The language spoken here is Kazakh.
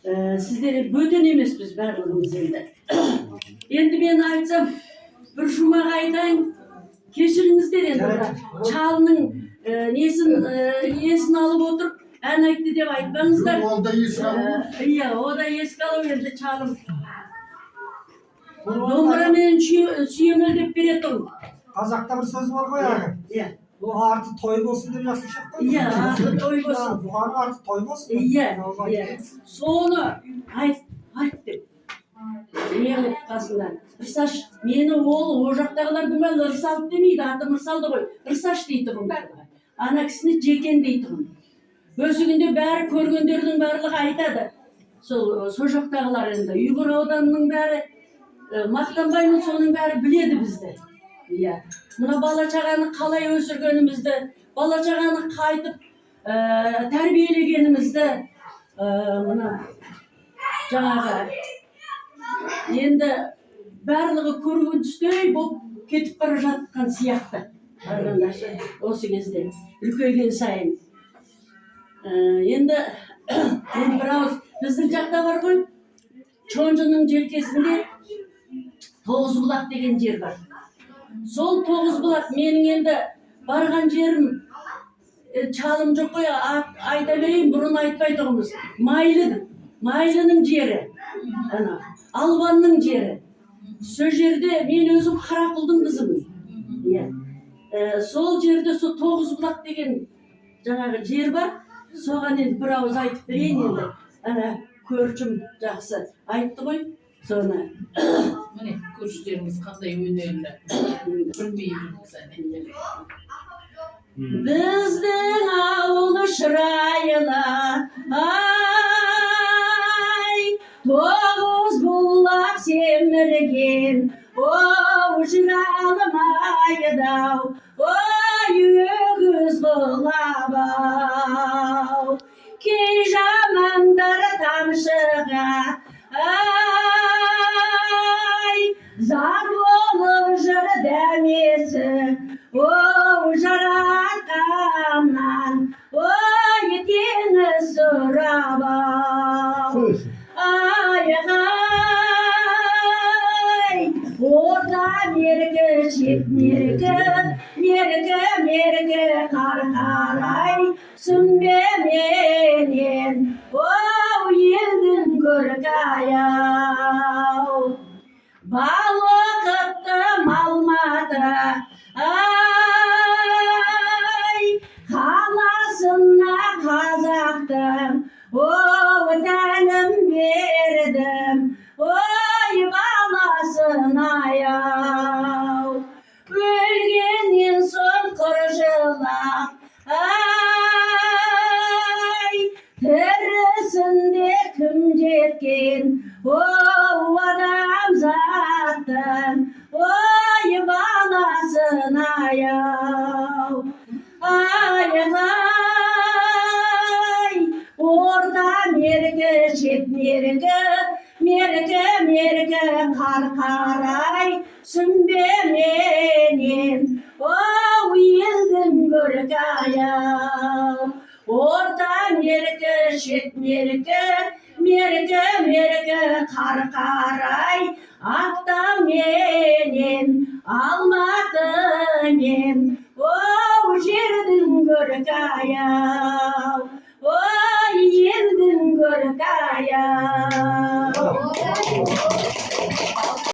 Sizlere böten emesmiz bарлығымыз енді. Енді мен айтсам, bir жұмақ айтайын, кешіріңіздер енді. Çalının есін алып отырып, ән айтты деп айтпаңыздар. Ол да есін алып. Иә, о да есін алып енді çalым. Домбыра мен сүйемелдеп беретін. Қазақта bir söz var ғой ағы. Иә. Bu artı toy bolsun деп жазып қой. Иә, artı той болсын. Бұған artı toy болsun. Иә. Соны айт деп. Мен қасында. Ырсаш, мені ол жақтағылардың бәрі ырсалып демейді, атым ырсалды ғой. Ырсаш дейді бұндар. Ана кісіні жекен дейді бұн. Бөсігінде бәрі көргендердің барлығы айтады. Сол жақтағылар енді. Үйгір ауданының бәрі, Мақтанбаймын соның бәрі біледі бізді. Иә. Мына бала шағаны қалай өсіргенімізді, бала шағаны қайтып тәрбиелегенімізді, мына жаңағы енді барлығы көрген түстей болып кетіп бара жатқан сияқты. Осы кезде үлкейген сайын. Енді бір ауыз біздің жақта бар ғой, Чонжының желкесінде Тоғызбұлақ деген жер бар. Сол Тоғызбұлақ менің енді барған жерім çalым жоқ қой, айта берейін, бұрын айтпай тұрмыз. Майлының жері, Албанның жері. Сол жерде мен өзім Қарақұлдың қызымын. Сол жерде сол Тоғызбұлақ деген жаңағы жер бар. Соған енді бір ауыз айтып берейін енді. Ана көршім жақсы айтты ғой. Соны. Міне, көршілеріміз қандай өнерлі. Білмей жүрміз әне. Біздің ауыл шырайлы, ай, Тоғызбұлақ семірген, оу, жыралым айдау, ой, өгіз бұлабау. Кей жамандар тамшыға, зар болып жыр дәмесі, оу, жаратқаннан, ой, теңіз сұрабау. Ай, орта меркі, шет меркі, қарқарай, сүмбе менен, оу, елдің көркаяу. Балықыттым Алматы, ай, қаласына қазақтым, оу, тәнім бердім, ой, баласын аяу. Өлгеннен соң қыржылап, ай, тірісінде кім жеткен, оу, адамзаттың, ой, баласын аяу. Ай, орта меркі, шет меркі, қарқарай, сүмбе менен, оу, елдің көркаяу. Орта меркі, шет меркі, қарқарай, Ақтау менен, Алматы мен, оу, жердің көркаяу, ой, елдің көркаяу.